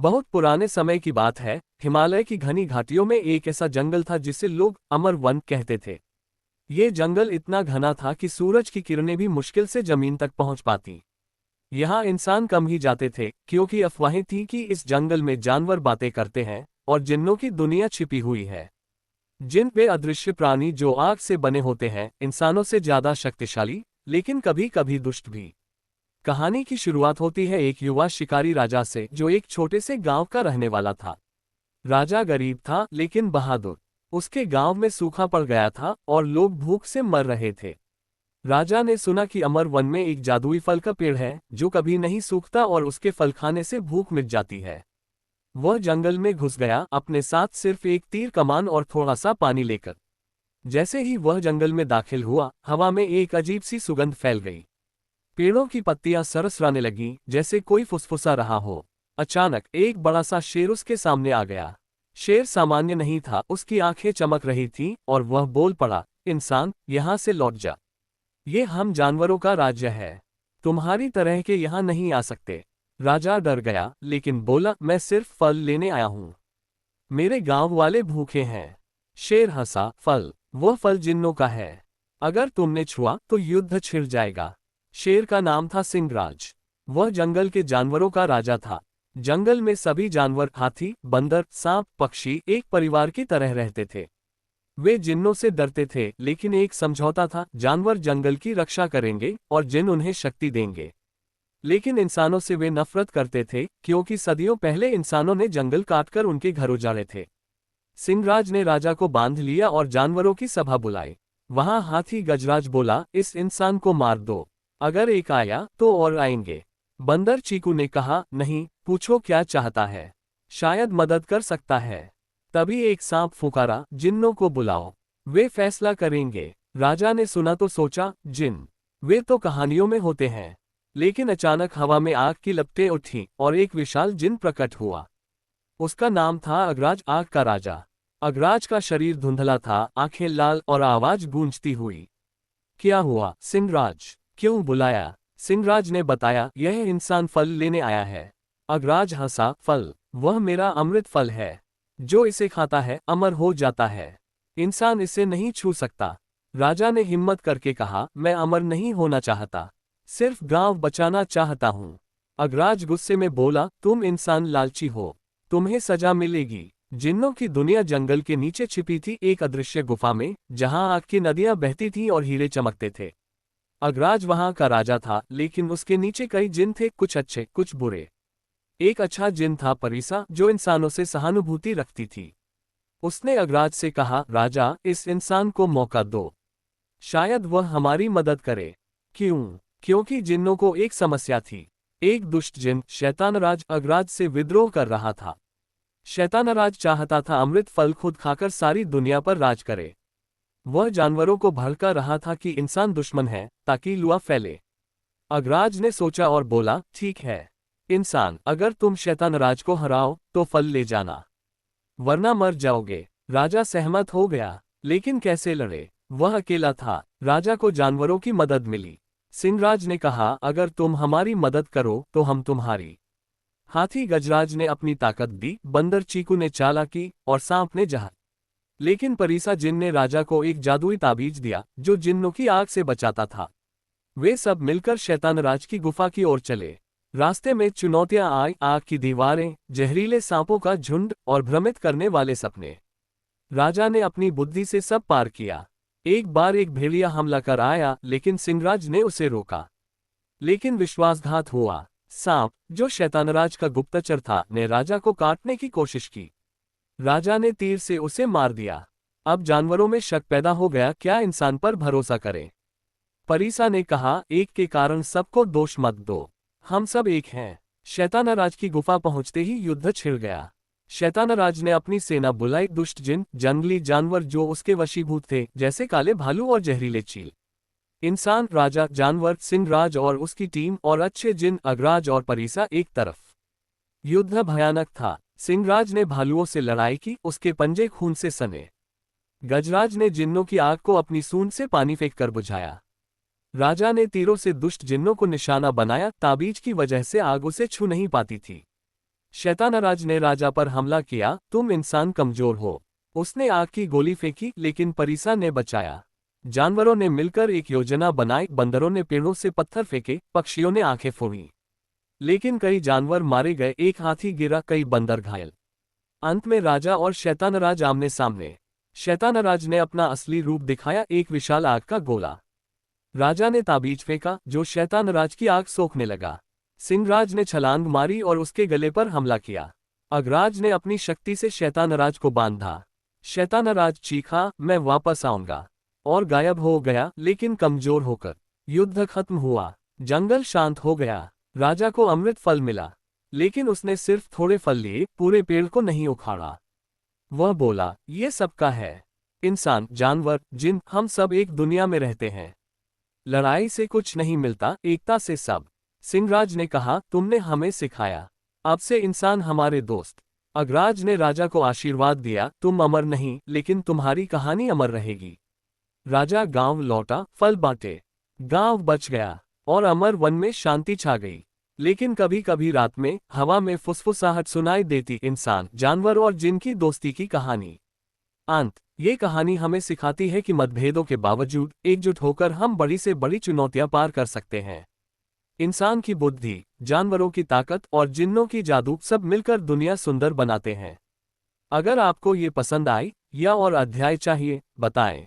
बहुत पुराने समय की बात है। हिमालय की घनी घाटियों में एक ऐसा जंगल था जिसे लोग अमर वन कहते थे। ये जंगल इतना घना था कि सूरज की किरणें भी मुश्किल से जमीन तक पहुंच पाती। यहाँ इंसान कम ही जाते थे क्योंकि अफवाहें थीं कि इस जंगल में जानवर बातें करते हैं और जिन्नों की दुनिया छिपी हुई है। जिन वे अदृश्य प्राणी जो आग से बने होते हैं, इंसानों से ज्यादा शक्तिशाली, लेकिन कभी कभी दुष्ट भी। कहानी की शुरुआत होती है एक युवा शिकारी राजा से जो एक छोटे से गांव का रहने वाला था। राजा गरीब था लेकिन बहादुर। उसके गांव में सूखा पड़ गया था और लोग भूख से मर रहे थे। राजा ने सुना कि अमर वन में एक जादुई फल का पेड़ है जो कभी नहीं सूखता और उसके फल खाने से भूख मिट जाती है। वह जंगल में घुस गया, अपने साथ सिर्फ एक तीर कमान और थोड़ा सा पानी लेकर। जैसे ही वह जंगल में दाखिल हुआ, हवा में एक अजीब सी सुगंध फैल गई। पेड़ों की पत्तियां सरसराने लगीं, जैसे कोई फुसफुसा रहा हो। अचानक एक बड़ा सा शेर उसके सामने आ गया। शेर सामान्य नहीं था, उसकी आंखें चमक रही थीं और वह बोल पड़ा, इंसान, यहां से लौट जा। ये हम जानवरों का राज्य है। तुम्हारी तरह के यहां नहीं आ सकते। राजा डर गया लेकिन बोला, मैं सिर्फ फल लेने आया हूं। मेरे गांव वाले भूखे हैं। शेर हंसा, फल? वह फल जिन्नों का है। अगर तुमने छुआ तो युद्ध छिड़ जाएगा। शेर का नाम था सिंहराज। वह जंगल के जानवरों का राजा था। जंगल में सभी जानवर, हाथी, बंदर, सांप, पक्षी, एक परिवार की तरह रहते थे। वे जिन्नों से डरते थे लेकिन एक समझौता था, जानवर जंगल की रक्षा करेंगे और जिन्न उन्हें शक्ति देंगे। लेकिन इंसानों से वे नफरत करते थे क्योंकि सदियों पहले इंसानों ने जंगल काटकर उनके घर उजाड़े थे। सिंहराज ने राजा को बांध लिया और जानवरों की सभा बुलाई। वहां हाथी गजराज बोला, इस इंसान को मार दो। अगर एक आया तो और आएंगे। बंदर चीकू ने कहा, नहीं, पूछो क्या चाहता है, शायद मदद कर सकता है। तभी एक सांप फुकारा, जिन्नों को बुलाओ, वे फैसला करेंगे। राजा ने सुना तो सोचा, जिन्न? वे तो कहानियों में होते हैं। लेकिन अचानक हवा में आग की लपटें उठीं और एक विशाल जिन्न प्रकट हुआ। उसका नाम था अगराज, आग का राजा। अगराज का शरीर धुंधला था, आंखें लाल और आवाज गूंजती हुई। क्या हुआ सिंहराज, क्यों बुलाया? सिंहराज ने बताया, यह इंसान फल लेने आया है। अगराज हंसा, फल? वह मेरा अमृत फल है। जो इसे खाता है अमर हो जाता है। इंसान इसे नहीं छू सकता। राजा ने हिम्मत करके कहा, मैं अमर नहीं होना चाहता, सिर्फ गांव बचाना चाहता हूं। अगराज गुस्से में बोला, तुम इंसान लालची हो, तुम्हें सजा मिलेगी। जिन्नों की दुनिया जंगल के नीचे छिपी थी, एक अदृश्य गुफा में, जहां आग की नदियां बहती थीं और हीरे चमकते थे। अगराज वहां का राजा था लेकिन उसके नीचे कई जिन्न थे, कुछ अच्छे कुछ बुरे। एक अच्छा जिन्न था परीसा, जो इंसानों से सहानुभूति रखती थी। उसने अगराज से कहा, राजा, इस इंसान को मौका दो, शायद वह हमारी मदद करे। क्यों? क्योंकि जिन्नों को एक समस्या थी। एक दुष्ट जिन्न, शैतानराज, अगराज से विद्रोह कर रहा था। शैतानराज चाहता था अमृत फल खुद खाकर सारी दुनिया पर राज करे। वह जानवरों को भड़का रहा था कि इंसान दुश्मन है ताकि लुआ फैले। अगराज ने सोचा और बोला, ठीक है इंसान, अगर तुम शैतानराज को हराओ तो फल ले जाना, वरना मर जाओगे। राजा सहमत हो गया, लेकिन कैसे लड़े? वह अकेला था। राजा को जानवरों की मदद मिली। सिंहराज ने कहा, अगर तुम हमारी मदद करो तो हम तुम्हारी। हाथी गजराज ने अपनी ताकत दी, बंदर चीकू ने चालाकी और सांप ने जहर। लेकिन परीसा जिन्न ने राजा को एक जादुई ताबीज दिया जो जिन्नों की आग से बचाता था। वे सब मिलकर शैतानराज की गुफा की ओर चले। रास्ते में चुनौतियां आई, आग की दीवारें, जहरीले सांपों का झुंड और भ्रमित करने वाले सपने। राजा ने अपनी बुद्धि से सब पार किया। एक बार एक भेड़िया हमला कर आया लेकिन सिंहराज ने उसे रोका। लेकिन विश्वासघात हुआ। सांप, जो शैतानराज का गुप्तचर था, ने राजा को काटने की कोशिश की। राजा ने तीर से उसे मार दिया। अब जानवरों में शक पैदा हो गया, क्या इंसान पर भरोसा करें? परीसा ने कहा, एक के कारण सबको दोष मत दो, हम सब एक हैं। शैतानराज की गुफा पहुंचते ही युद्ध छिड़ गया। शैतानराज ने अपनी सेना बुलाई, दुष्ट जिन्न, जंगली जानवर जो उसके वशीभूत थे, जैसे काले भालू और जहरीले चील। इंसान, राजा, जानवर, सिंहराज और उसकी टीम, और अच्छे जिन्न अगराज और परीसा एक तरफ। युद्ध भयानक था। सिंहराज ने भालुओं से लड़ाई की, उसके पंजे खून से सने। गजराज ने जिन्नों की आग को अपनी सूंड से पानी फेंक कर बुझाया। राजा ने तीरों से दुष्ट जिन्नों को निशाना बनाया, ताबीज की वजह से आग उसे छू नहीं पाती थी। शैतानराज ने राजा पर हमला किया, तुम इंसान कमजोर हो। उसने आग की गोली फेंकी, लेकिन परिसा ने बचाया। जानवरों ने मिलकर एक योजना बनाई, बंदरों ने पेड़ों से पत्थर फेंके, पक्षियों ने आंखें फोड़ी। लेकिन कई जानवर मारे गए, एक हाथी गिरा, कई बंदर घायल। अंत में राजा और शैतानराज आमने सामने। शैतानराज ने अपना असली रूप दिखाया, एक विशाल आग का गोला। राजा ने ताबीज फेंका, जो शैतानराज की आग सोखने लगा। सिंहराज ने छलांग मारी और उसके गले पर हमला किया। अगराज ने अपनी शक्ति से शैतानराज को बांधा। शैतानराज चीखा, मैं वापस आऊंगा, और गायब हो गया, लेकिन कमजोर होकर। युद्ध खत्म हुआ, जंगल शांत हो गया। राजा को अमृत फल मिला, लेकिन उसने सिर्फ थोड़े फल लिए, पूरे पेड़ को नहीं उखाड़ा। वह बोला, ये सबका है। इंसान, जानवर, जिन, हम सब एक दुनिया में रहते हैं। लड़ाई से कुछ नहीं मिलता, एकता से सब। सिंहराज ने कहा, तुमने हमें सिखाया, अब से इंसान हमारे दोस्त। अगराज ने राजा को आशीर्वाद दिया, तुम अमर नहीं, लेकिन तुम्हारी कहानी अमर रहेगी। राजा गांव लौटा, फल बांटे, गांव बच गया, और अमर वन में शांति छा गई। लेकिन कभी कभी रात में हवा में फुसफुसाहट सुनाई देती, इंसान, जानवर और जिन की दोस्ती की कहानी। अंत, ये कहानी हमें सिखाती है कि मतभेदों के बावजूद एकजुट होकर हम बड़ी से बड़ी चुनौतियां पार कर सकते हैं। इंसान की बुद्धि, जानवरों की ताकत और जिन्नों की जादू, सब मिलकर दुनिया सुंदर बनाते हैं। अगर आपको ये पसंद आई या और अध्याय चाहिए, बताएं।